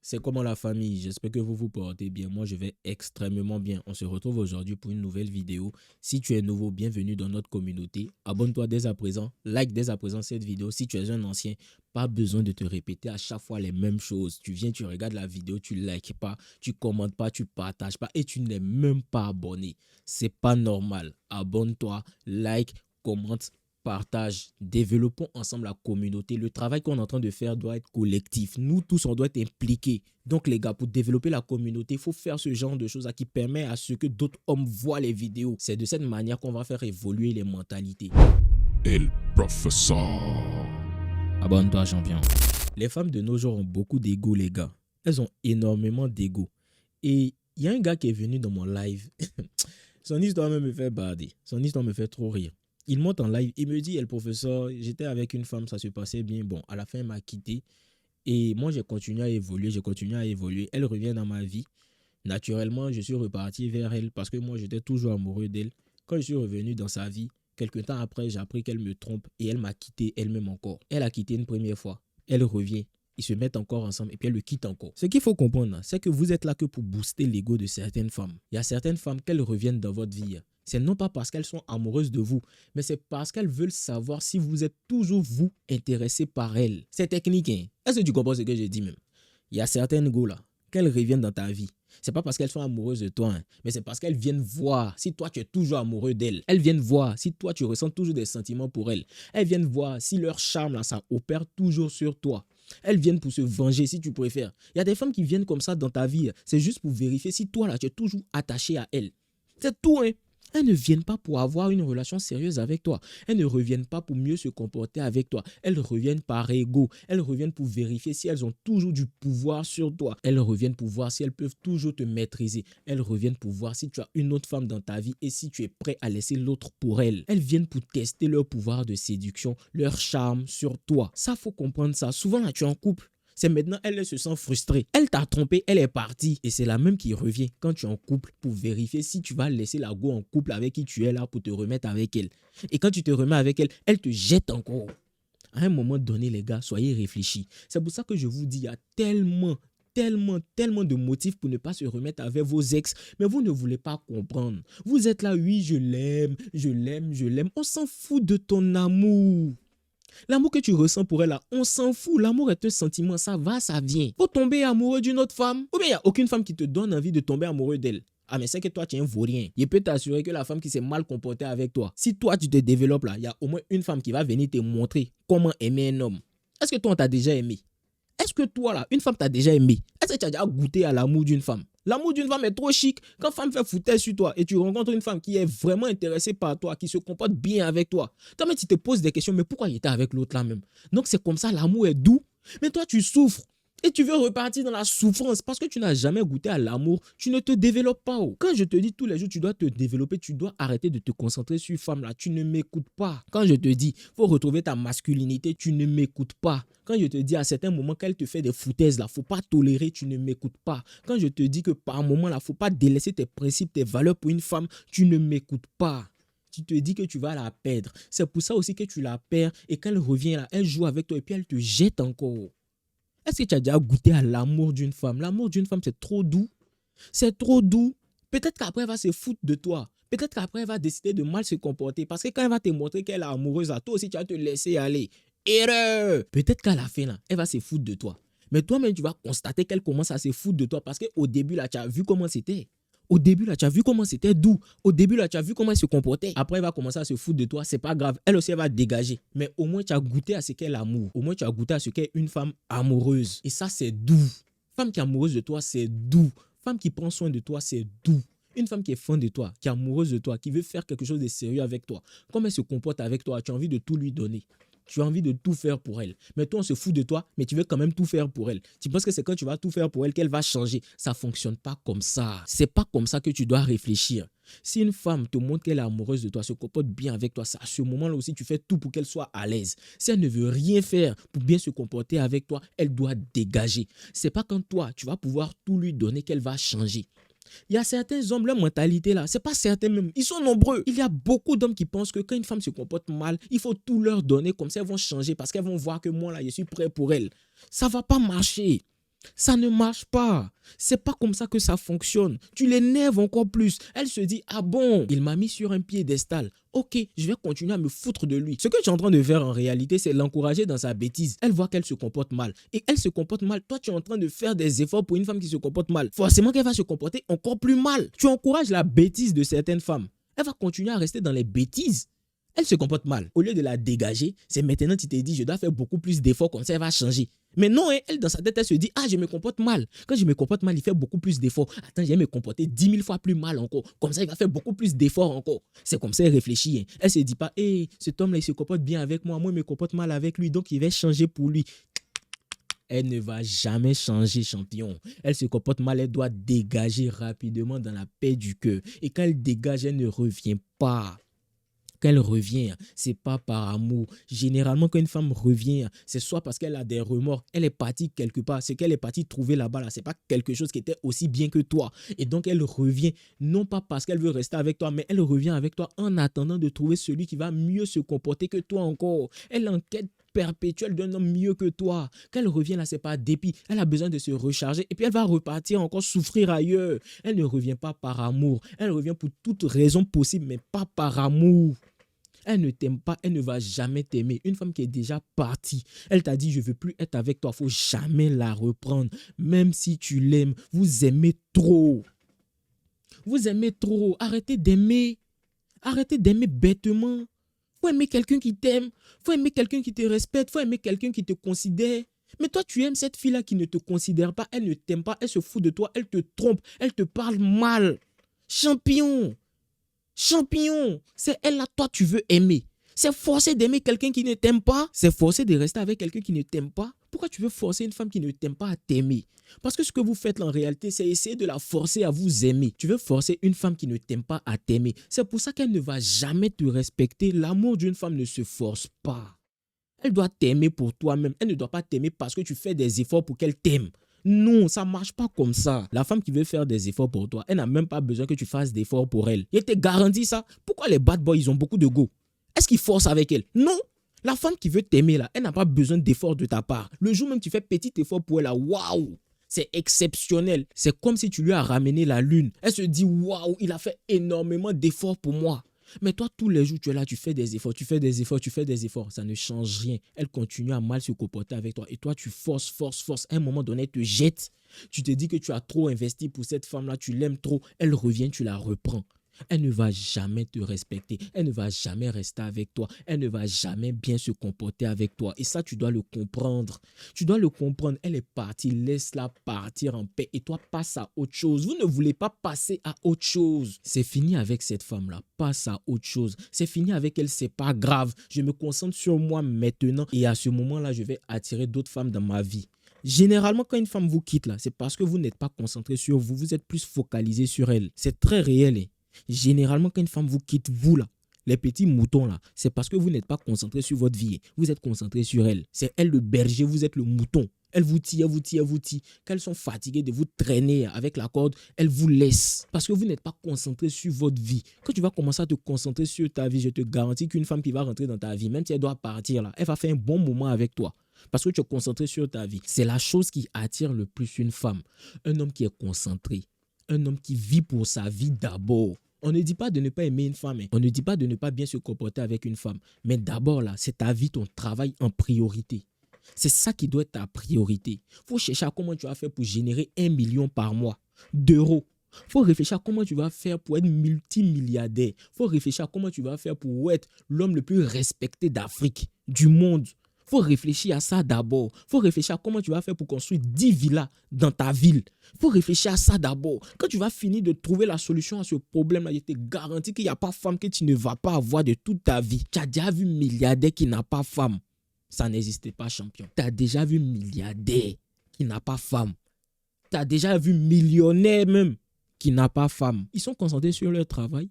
C'est comment la famille? J'espère que vous vous portez bien. Moi, je vais extrêmement bien. On se retrouve aujourd'hui pour une nouvelle vidéo. Si tu es nouveau, bienvenue dans notre communauté. Abonne-toi dès à présent. Like dès à présent cette vidéo. Si tu es un ancien, pas besoin de te répéter à chaque fois les mêmes choses. Tu viens, tu regardes la vidéo, tu likes pas, tu commentes pas, tu partages pas et tu n'es même pas abonné. C'est pas normal. Abonne-toi, like, commente, partage, développons ensemble la communauté. Le travail qu'on est en train de faire doit être collectif. Nous tous, on doit être impliqués. Donc les gars, pour développer la communauté, il faut faire ce genre de choses qui permet à ce que d'autres hommes voient les vidéos. C'est de cette manière qu'on va faire évoluer les mentalités. El professeur. Abonne-toi, champion. Les femmes de nos jours ont beaucoup d'ego, les gars. Elles ont énormément d'ego. Et il y a un gars qui est venu dans mon live. Son histoire me fait bader. Son histoire me fait trop rire. Il monte en live, il me dit, le professeur, j'étais avec une femme, ça se passait bien. Bon, à la fin, elle m'a quitté. Et moi, j'ai continué à évoluer, Elle revient dans ma vie. Naturellement, je suis reparti vers elle parce que moi, j'étais toujours amoureux d'elle. Quand je suis revenu dans sa vie, quelque temps après, j'ai appris qu'elle me trompe et elle m'a quitté elle-même encore. Elle a quitté une première fois. Elle revient. Ils se mettent encore ensemble et puis elle le quitte encore. Ce qu'il faut comprendre, c'est que vous êtes là que pour booster l'ego de certaines femmes. Il y a certaines femmes qu'elles reviennent dans votre vie. C'est non pas parce qu'elles sont amoureuses de vous, mais c'est parce qu'elles veulent savoir si vous êtes toujours vous intéressé par elles. C'est technique, hein? Est-ce que tu comprends ce que je dis même? Il y a certaines go là, qu'elles reviennent dans ta vie. C'est pas parce qu'elles sont amoureuses de toi, hein, mais c'est parce qu'elles viennent voir si toi tu es toujours amoureux d'elles. Elles viennent voir si toi tu ressens toujours des sentiments pour elles. Elles viennent voir si leur charme là, ça opère toujours sur toi. Elles viennent pour se venger si tu préfères. Il y a des femmes qui viennent comme ça dans ta vie. C'est juste pour vérifier si toi là tu es toujours attaché à elles. C'est tout, hein. Elles ne viennent pas pour avoir une relation sérieuse avec toi. Elles ne reviennent pas pour mieux se comporter avec toi. Elles reviennent par ego. Elles reviennent pour vérifier si elles ont toujours du pouvoir sur toi. Elles reviennent pour voir si elles peuvent toujours te maîtriser. Elles reviennent pour voir si tu as une autre femme dans ta vie et si tu es prêt à laisser l'autre pour elle. Elles viennent pour tester leur pouvoir de séduction, leur charme sur toi. Ça, faut comprendre ça. Souvent, là, tu es en couple. C'est maintenant, elle se sent frustrée. Elle t'a trompé, elle est partie. Et c'est la même qui revient quand tu es en couple pour vérifier si tu vas laisser la go en couple avec qui tu es là pour te remettre avec elle. Et quand tu te remets avec elle, elle te jette encore. À un moment donné, les gars, soyez réfléchis. C'est pour ça que je vous dis, il y a tellement de motifs pour ne pas se remettre avec vos ex, mais vous ne voulez pas comprendre. Vous êtes là, oui, je l'aime. On s'en fout de ton amour. L'amour que tu ressens pour elle, là, on s'en fout. L'amour est un sentiment, ça va, ça vient. Faut tomber amoureux d'une autre femme. Ou bien il n'y a aucune femme qui te donne envie de tomber amoureux d'elle. Ah, mais c'est que toi, tu es un vaurien. Il peut t'assurer que la femme qui s'est mal comportée avec toi, si toi, tu te développes là, il y a au moins une femme qui va venir te montrer comment aimer un homme. Est-ce que toi, on t'a déjà aimé? Est-ce que toi, là, une femme t'a déjà aimé? Est-ce que tu as déjà goûté à l'amour d'une femme? L'amour d'une femme est trop chic. Quand femme fait foutaise sur toi et tu rencontres une femme qui est vraiment intéressée par toi, qui se comporte bien avec toi, toi-même, tu te poses des questions, mais pourquoi il était avec l'autre là même? Donc, c'est comme ça, l'amour est doux. Mais toi, tu souffres. Et tu veux repartir dans la souffrance parce que tu n'as jamais goûté à l'amour, tu ne te développes pas. Quand je te dis tous les jours, tu dois te développer, tu dois arrêter de te concentrer sur une femme là, tu ne m'écoutes pas. Quand je te dis, faut retrouver ta masculinité, tu ne m'écoutes pas. Quand je te dis à certains moments qu'elle te fait des foutaises là, faut pas tolérer, tu ne m'écoutes pas. Quand je te dis que par moment là, faut pas délaisser tes principes, tes valeurs pour une femme, tu ne m'écoutes pas. Tu te dis que tu vas la perdre. C'est pour ça aussi que tu la perds et qu'elle revient là, elle joue avec toi et puis elle te jette encore. Est-ce que tu as déjà goûté à l'amour d'une femme? L'amour d'une femme, c'est trop doux. C'est trop doux. Peut-être qu'après, elle va se foutre de toi. Peut-être qu'après, elle va décider de mal se comporter. Parce que quand elle va te montrer qu'elle est amoureuse, toi aussi, tu vas te laisser aller. Erreur! Peut-être qu'à la fin, là, elle va se foutre de toi. Mais toi-même, tu vas constater qu'elle commence à se foutre de toi. Parce qu'au début, là, tu as vu comment c'était. Au début, là, tu as vu comment c'était doux. Au début, là, tu as vu comment elle se comportait. Après, elle va commencer à se foutre de toi. C'est pas grave. Elle aussi, elle va dégager. Mais au moins, tu as goûté à ce qu'est l'amour. Au moins, tu as goûté à ce qu'est une femme amoureuse. Et ça, c'est doux. Femme qui est amoureuse de toi, c'est doux. Femme qui prend soin de toi, c'est doux. Une femme qui est fan de toi, qui est amoureuse de toi, qui veut faire quelque chose de sérieux avec toi. Comment elle se comporte avec toi, tu as envie de tout lui donner. Tu as envie de tout faire pour elle. Mais toi, on se fout de toi, mais tu veux quand même tout faire pour elle. Tu penses que c'est quand tu vas tout faire pour elle qu'elle va changer. Ça ne fonctionne pas comme ça. C'est pas comme ça que tu dois réfléchir. Si une femme te montre qu'elle est amoureuse de toi, se comporte bien avec toi, c'est à ce moment-là aussi, tu fais tout pour qu'elle soit à l'aise. Si elle ne veut rien faire pour bien se comporter avec toi, elle doit dégager. C'est pas quand toi, tu vas pouvoir tout lui donner qu'elle va changer. Il y a certains hommes, leur mentalité là, c'est pas certain même. Ils sont nombreux. Il y a beaucoup d'hommes qui pensent que quand une femme se comporte mal, il faut tout leur donner, comme ça elles vont changer parce qu'elles vont voir que moi là, je suis prêt pour elle. Ça va pas marcher. Ça ne marche pas. C'est pas comme ça que ça fonctionne. Tu l'énerves encore plus. Elle se dit, ah bon, il m'a mis sur un piédestal. Ok, je vais continuer à me foutre de lui. Ce que tu es en train de faire en réalité, c'est l'encourager dans sa bêtise. Elle voit qu'elle se comporte mal. Et elle se comporte mal. Toi, tu es en train de faire des efforts pour une femme qui se comporte mal. Forcément qu'elle va se comporter encore plus mal. Tu encourages la bêtise de certaines femmes. Elle va continuer à rester dans les bêtises. Elle se comporte mal. Au lieu de la dégager, c'est maintenant tu t'es dit, je dois faire beaucoup plus d'efforts, comme ça elle va changer. Mais non, hein, elle dans sa tête, elle se dit, ah, je me comporte mal. Quand je me comporte mal, il fait beaucoup plus d'efforts. Attends, je vais me comporter 10 000 fois plus mal encore. Comme ça, il va faire beaucoup plus d'efforts encore. C'est comme ça elle réfléchit. Hein. Elle se dit pas, hé, cet homme-là, il se comporte bien avec moi. Moi, je me comporte mal avec lui, donc il va changer pour lui. Elle ne va jamais changer, champion. Elle se comporte mal, elle doit dégager rapidement dans la paix du cœur. Et quand elle dégage, elle ne revient pas. Quand elle revient, c'est pas par amour. Généralement, quand une femme revient, c'est soit parce qu'elle a des remords, elle est partie quelque part, ce qu'elle est partie trouver là-bas, là, c'est pas quelque chose qui était aussi bien que toi. Et donc, elle revient, non pas parce qu'elle veut rester avec toi, mais elle revient avec toi en attendant de trouver celui qui va mieux se comporter que toi encore. Elle enquête perpétuelle d'un homme mieux que toi. Quand elle revient là, c'est pas dépit. Elle a besoin de se recharger et puis elle va repartir encore souffrir ailleurs. Elle ne revient pas par amour. Elle revient pour toute raison possible, mais pas par amour. Elle ne t'aime pas, elle ne va jamais t'aimer. Une femme qui est déjà partie, elle t'a dit, je ne veux plus être avec toi. Il ne faut jamais la reprendre. Même si tu l'aimes, vous aimez trop. Vous aimez trop. Arrêtez d'aimer. Arrêtez d'aimer bêtement. Il faut aimer quelqu'un qui t'aime. Il faut aimer quelqu'un qui te respecte. Il faut aimer quelqu'un qui te considère. Mais toi, tu aimes cette fille-là qui ne te considère pas. Elle ne t'aime pas. Elle se fout de toi. Elle te trompe. Elle te parle mal. Champion. Champion, c'est elle-là, toi, tu veux aimer. C'est forcé d'aimer quelqu'un qui ne t'aime pas. C'est forcé de rester avec quelqu'un qui ne t'aime pas. Pourquoi tu veux forcer une femme qui ne t'aime pas à t'aimer? Parce que ce que vous faites là, en réalité, c'est essayer de la forcer à vous aimer. Tu veux forcer une femme qui ne t'aime pas à t'aimer. C'est pour ça qu'elle ne va jamais te respecter. L'amour d'une femme ne se force pas. Elle doit t'aimer pour toi-même. Elle ne doit pas t'aimer parce que tu fais des efforts pour qu'elle t'aime. Non, ça ne marche pas comme ça. La femme qui veut faire des efforts pour toi, elle n'a même pas besoin que tu fasses d'efforts pour elle. Et te garantis ça. Pourquoi les bad boys, ils ont beaucoup de go? Est-ce qu'ils forcent avec elle? Non. La femme qui veut t'aimer là, elle n'a pas besoin d'efforts de ta part. Le jour même tu fais petit effort pour elle là, waouh, c'est exceptionnel. C'est comme si tu lui as ramené la lune. Elle se dit, waouh, il a fait énormément d'efforts pour moi. Mais toi, tous les jours, tu es là, tu fais des efforts, tu fais des efforts, tu fais des efforts. Ça ne change rien. Elle continue à mal se comporter avec toi. Et toi, tu forces. À un moment donné, elle te jette. Tu te dis que tu as trop investi pour cette femme-là, tu l'aimes trop. Elle revient, tu la reprends. Elle ne va jamais te respecter. Elle ne va jamais rester avec toi. Elle ne va jamais bien se comporter avec toi. Et ça, tu dois le comprendre. Tu dois le comprendre. Elle est partie. Laisse-la partir en paix. Et toi, passe à autre chose. Vous ne voulez pas passer à autre chose. C'est fini avec cette femme-là. Passe à autre chose. C'est fini avec elle. C'est pas grave. Je me concentre sur moi maintenant. Et à ce moment-là, je vais attirer d'autres femmes dans ma vie. Généralement, quand une femme vous quitte, là, c'est parce que vous n'êtes pas concentré sur vous. Vous êtes plus focalisé sur elle. C'est très réel. Généralement, quand une femme vous quitte, vous là, les petits moutons là, c'est parce que vous n'êtes pas concentré sur votre vie. Vous êtes concentré sur elle. C'est elle le berger, vous êtes le mouton. Elle vous tire. Quand elles sont fatiguées de vous traîner avec la corde, elles vous laissent. Parce que vous n'êtes pas concentré sur votre vie. Quand tu vas commencer à te concentrer sur ta vie, je te garantis qu'une femme qui va rentrer dans ta vie, même si elle doit partir là, elle va faire un bon moment avec toi. Parce que tu es concentré sur ta vie. C'est la chose qui attire le plus une femme. Un homme qui est concentré. Un homme qui vit pour sa vie d'abord. On ne dit pas de ne pas aimer une femme. On ne dit pas de ne pas bien se comporter avec une femme. Mais d'abord, là, c'est ta vie, ton travail en priorité. C'est ça qui doit être ta priorité. Il faut chercher à comment tu vas faire pour générer 1 million par mois d'euros. Il faut réfléchir à comment tu vas faire pour être multimilliardaire. Il faut réfléchir à comment tu vas faire pour être l'homme le plus respecté d'Afrique, du monde. Il faut réfléchir à ça d'abord. Il faut réfléchir à comment tu vas faire pour construire 10 villas dans ta ville. Il faut réfléchir à ça d'abord. Quand tu vas finir de trouver la solution à ce problème-là, je te garantis qu'il n'y a pas de femme que tu ne vas pas avoir de toute ta vie. Tu as déjà vu milliardaire qui n'a pas femme. Ça n'existait pas, champion. Tu as déjà vu milliardaire qui n'a pas femme. Tu as déjà vu millionnaire même qui n'a pas femme. Ils sont concentrés sur leur travail.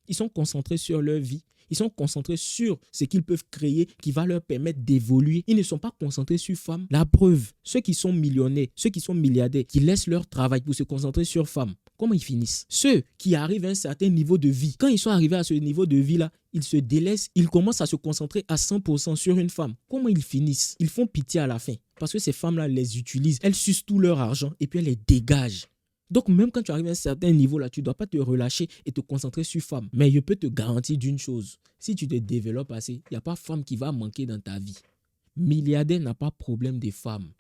Ils sont concentrés sur leur vie. Ils sont concentrés sur ce qu'ils peuvent créer qui va leur permettre d'évoluer. Ils ne sont pas concentrés sur femmes. La preuve, ceux qui sont millionnaires, ceux qui sont milliardaires, qui laissent leur travail pour se concentrer sur femmes, comment ils finissent? Ceux qui arrivent à un certain niveau de vie, quand ils sont arrivés à ce niveau de vie-là, ils se délaissent, ils commencent à se concentrer à 100% sur une femme. Comment ils finissent? Ils font pitié à la fin. Parce que ces femmes-là les utilisent, elles sucent tout leur argent et puis elles les dégagent. Donc même quand tu arrives à un certain niveau-là, tu ne dois pas te relâcher et te concentrer sur femme. Mais je peux te garantir d'une chose, si tu te développes assez, il n'y a pas femme qui va manquer dans ta vie. Milliardaire n'a pas problème des femmes.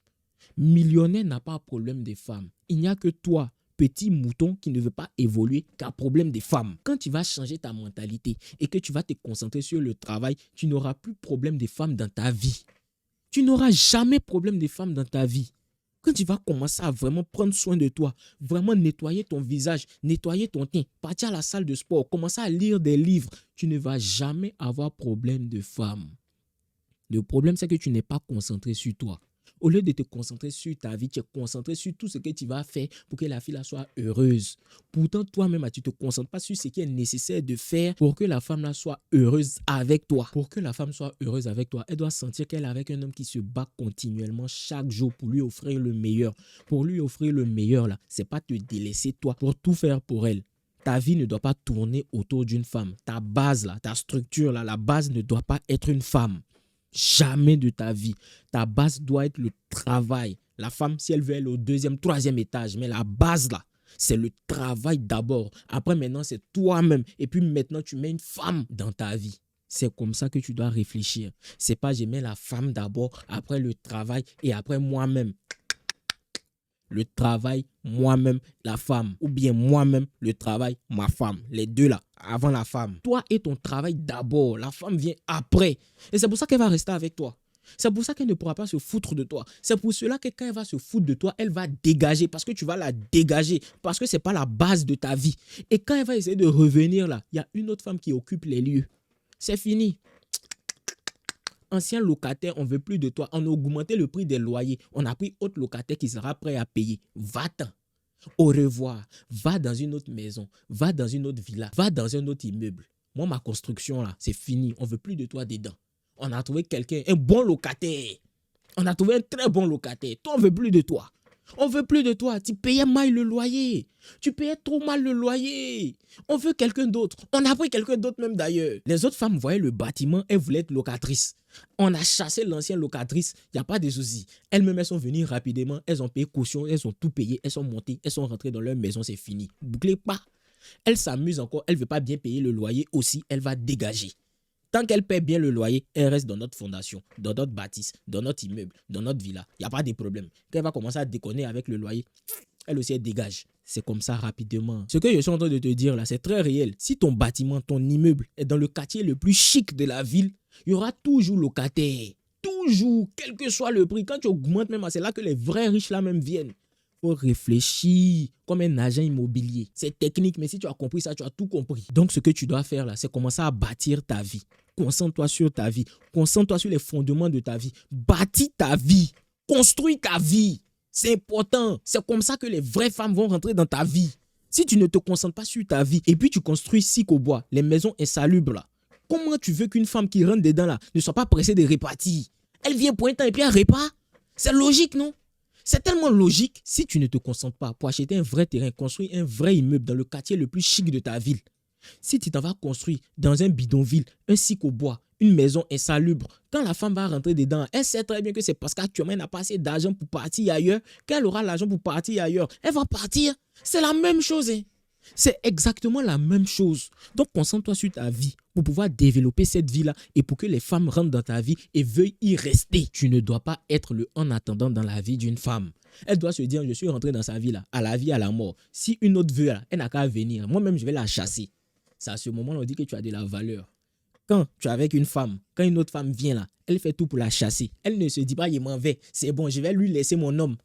Millionnaire n'a pas problème des femmes. Il n'y a que toi, petit mouton qui ne veut pas évoluer, qui a problème des femmes. Quand tu vas changer ta mentalité et que tu vas te concentrer sur le travail, tu n'auras plus problème des femmes dans ta vie. Tu n'auras jamais problème des femmes dans ta vie. Quand tu vas commencer à vraiment prendre soin de toi, vraiment nettoyer ton visage, nettoyer ton teint, partir à la salle de sport, commencer à lire des livres, tu ne vas jamais avoir problème de femmes. Le problème, c'est que tu n'es pas concentré sur toi. Au lieu de te concentrer sur ta vie, tu es concentré sur tout ce que tu vas faire pour que la fille là soit heureuse. Pourtant, toi-même, tu ne te concentres pas sur ce qui est nécessaire de faire pour que la femme là soit heureuse avec toi. Pour que la femme soit heureuse avec toi, elle doit sentir qu'elle est avec un homme qui se bat continuellement chaque jour pour lui offrir le meilleur. Pour lui offrir le meilleur, là, c'est pas te délaisser toi pour tout faire pour elle. Ta vie ne doit pas tourner autour d'une femme. Ta base, là, ta structure, là, la base ne doit pas être une femme. Jamais de ta vie. Ta base doit être le travail. La femme, si elle veut aller au 2e, 3e étage, mais la base là, c'est le travail d'abord. Après, maintenant, c'est toi-même. Et puis maintenant, tu mets une femme dans ta vie. C'est comme ça que tu dois réfléchir. C'est pas je mets la femme d'abord, après le travail et après moi-même. Le travail, moi-même, la femme. Ou bien moi-même, le travail, ma femme. Les deux là, avant la femme. Toi et ton travail d'abord. La femme vient après. Et c'est pour ça qu'elle va rester avec toi. C'est pour ça qu'elle ne pourra pas se foutre de toi. C'est pour cela que quand elle va se foutre de toi, elle va dégager. Parce que tu vas la dégager. Parce que ce n'est pas la base de ta vie. Et quand elle va essayer de revenir là, il y a une autre femme qui occupe les lieux. C'est fini. Ancien locataire, on ne veut plus de toi. On a augmenté le prix des loyers. On a pris autre locataire qui sera prêt à payer. Va-t'en. Au revoir. Va dans une autre maison. Va dans une autre villa. Va dans un autre immeuble. Moi, ma construction, là, c'est fini. On ne veut plus de toi dedans. On a trouvé quelqu'un, un bon locataire. On a trouvé un très bon locataire. Toi, on ne veut plus de toi. On veut plus de toi. Tu payais mal le loyer. Tu payais trop mal le loyer. On veut quelqu'un d'autre. On a pris quelqu'un d'autre même d'ailleurs. Les autres femmes voyaient le bâtiment. Elles voulaient être locatrices. On a chassé l'ancienne locatrice. Il n'y a pas de souci. Elles-mêmes, elles sont venues rapidement. Elles ont payé caution. Elles ont tout payé. Elles sont montées. Elles sont rentrées dans leur maison. C'est fini. Bouclez pas. Elle s'amuse encore. Elle ne veut pas bien payer le loyer aussi. Elle va dégager. Tant qu'elle paie bien le loyer, elle reste dans notre fondation, dans notre bâtisse, dans notre immeuble, dans notre villa. Il n'y a pas de problème. Quand elle va commencer à déconner avec le loyer, elle aussi, elle dégage. C'est comme ça rapidement. Ce que je suis en train de te dire là, c'est très réel. Si ton bâtiment, ton immeuble est dans le quartier le plus chic de la ville, il y aura toujours locataire. Toujours, quel que soit le prix. Quand tu augmentes même, c'est là que les vrais riches là même viennent. Il faut réfléchir comme un agent immobilier. C'est technique, mais si tu as compris ça, tu as tout compris. Donc, ce que tu dois faire là, c'est commencer à bâtir ta vie. Concentre-toi sur ta vie. Concentre-toi sur les fondements de ta vie. Bâtis ta vie. Construis ta vie. C'est important. C'est comme ça que les vraies femmes vont rentrer dans ta vie. Si tu ne te concentres pas sur ta vie et puis tu construis six au bois, les maisons insalubres là, comment tu veux qu'une femme qui rentre dedans là ne soit pas pressée de répartir? Elle vient pour un temps et puis elle répare. C'est logique, non? C'est tellement logique. Si tu ne te concentres pas pour acheter un vrai terrain, construire un vrai immeuble dans le quartier le plus chic de ta ville, si tu t'en vas construire dans un bidonville, un cycle au bois, une maison insalubre, quand la femme va rentrer dedans, elle sait très bien que c'est parce qu'actuellement elle n'a pas assez d'argent pour partir ailleurs, qu'elle aura l'argent pour partir ailleurs. Elle va partir. C'est la même chose. Hein. C'est exactement la même chose. Donc concentre-toi sur ta vie pour pouvoir développer cette vie-là et pour que les femmes rentrent dans ta vie et veuillent y rester. Tu ne dois pas être le en attendant dans la vie d'une femme. Elle doit se dire, je suis rentré dans sa vie là, à la vie, à la mort. Si une autre veut, elle n'a qu'à venir. Moi-même, je vais la chasser. C'est à ce moment-là on dit que tu as de la valeur. Quand tu es avec une femme, quand une autre femme vient là, elle fait tout pour la chasser. Elle ne se dit pas, je m'en vais, c'est bon, je vais lui laisser mon homme.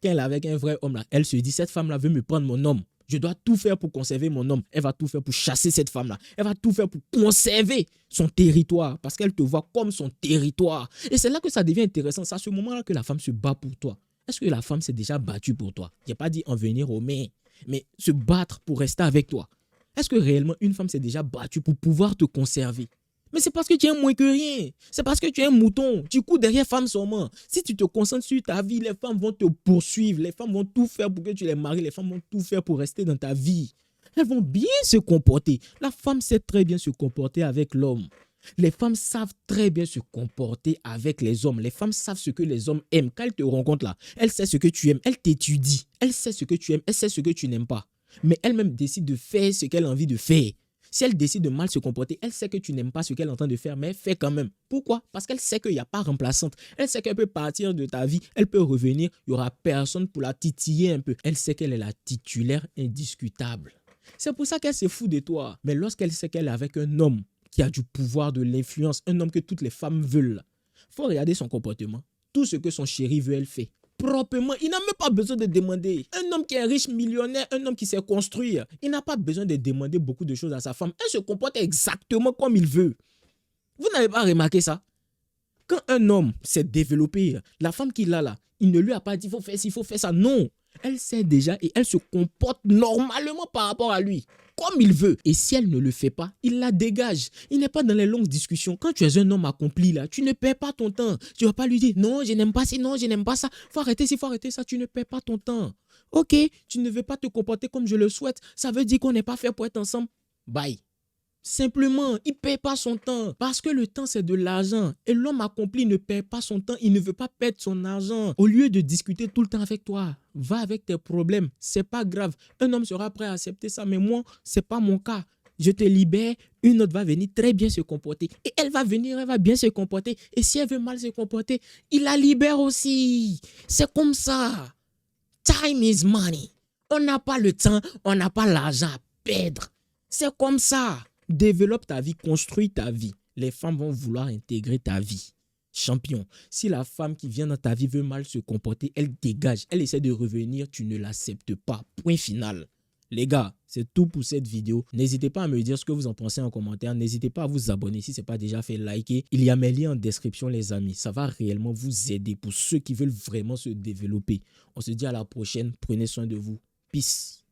Quand elle est avec un vrai homme là, elle se dit, cette femme-là veut me prendre mon homme. Je dois tout faire pour conserver mon homme. Elle va tout faire pour chasser cette femme-là. Elle va tout faire pour conserver son territoire parce qu'elle te voit comme son territoire. Et c'est là que ça devient intéressant. C'est à ce moment-là que la femme se bat pour toi. Est-ce que la femme s'est déjà battue pour toi? Je n'ai pas dit en venir aux mains, mais se battre pour rester avec toi. Est-ce que réellement une femme s'est déjà battue pour pouvoir te conserver? Mais c'est parce que tu es moins que rien. C'est parce que tu es un mouton. Tu cours derrière femmes seulement. Si tu te concentres sur ta vie, les femmes vont te poursuivre. Les femmes vont tout faire pour que tu les maries. Les femmes vont tout faire pour rester dans ta vie. Elles vont bien se comporter. La femme sait très bien se comporter avec l'homme. Les femmes savent très bien se comporter avec les hommes. Les femmes savent ce que les hommes aiment. Quand elles te rencontrent là, elles savent ce que tu aimes. Elles t'étudient. Elles savent ce que tu aimes. Elles savent ce que tu n'aimes pas. Mais elles-mêmes décident de faire ce qu'elles ont envie de faire. Si elle décide de mal se comporter, elle sait que tu n'aimes pas ce qu'elle est en train de faire, mais elle fait quand même. Pourquoi? Parce qu'elle sait qu'il n'y a pas remplaçante. Elle sait qu'elle peut partir de ta vie, elle peut revenir, il n'y aura personne pour la titiller un peu. Elle sait qu'elle est la titulaire indiscutable. C'est pour ça qu'elle se fout de toi. Mais lorsqu'elle sait qu'elle est avec un homme qui a du pouvoir, de l'influence, un homme que toutes les femmes veulent, il faut regarder son comportement. Tout ce que son chéri veut, elle fait. Proprement, il n'a même pas besoin de demander. Un homme qui est riche, millionnaire, un homme qui sait construire, il n'a pas besoin de demander beaucoup de choses à sa femme. Elle se comporte exactement comme il veut. Vous n'avez pas remarqué ça? Quand un homme s'est développé, la femme qu'il a là, il ne lui a pas dit il faut faire ci, il faut faire ça. Non, elle sait déjà et elle se comporte normalement par rapport à lui, comme il veut. Et si elle ne le fait pas, il la dégage. Il n'est pas dans les longues discussions. Quand tu es un homme accompli là, tu ne perds pas ton temps. Tu ne vas pas lui dire non, je n'aime pas ci, non, je n'aime pas ça. Faut arrêter ci, faut arrêter ça. Tu ne perds pas ton temps. Ok, tu ne veux pas te comporter comme je le souhaite. Ça veut dire qu'on n'est pas fait pour être ensemble. Bye. Simplement, il ne perd pas son temps parce que le temps c'est de l'argent et l'homme accompli ne perd pas son temps, il ne veut pas perdre son argent. Au lieu de discuter tout le temps avec toi, va avec tes problèmes, c'est pas grave. Un homme sera prêt à accepter ça, mais moi, c'est pas mon cas. Je te libère, une autre va venir très bien se comporter et elle va venir, elle va bien se comporter et si elle veut mal se comporter, il la libère aussi. C'est comme ça. Time is money. On n'a pas le temps, on n'a pas l'argent à perdre. C'est comme ça. Développe ta vie, construis ta vie. Les femmes vont vouloir intégrer ta vie. Champion, si la femme qui vient dans ta vie veut mal se comporter, elle dégage, elle essaie de revenir, tu ne l'acceptes pas. Point final. Les gars, c'est tout pour cette vidéo. N'hésitez pas à me dire ce que vous en pensez en commentaire. N'hésitez pas à vous abonner si ce n'est pas déjà fait, liker. Il y a mes liens en description, les amis. Ça va réellement vous aider pour ceux qui veulent vraiment se développer. On se dit à la prochaine. Prenez soin de vous. Peace.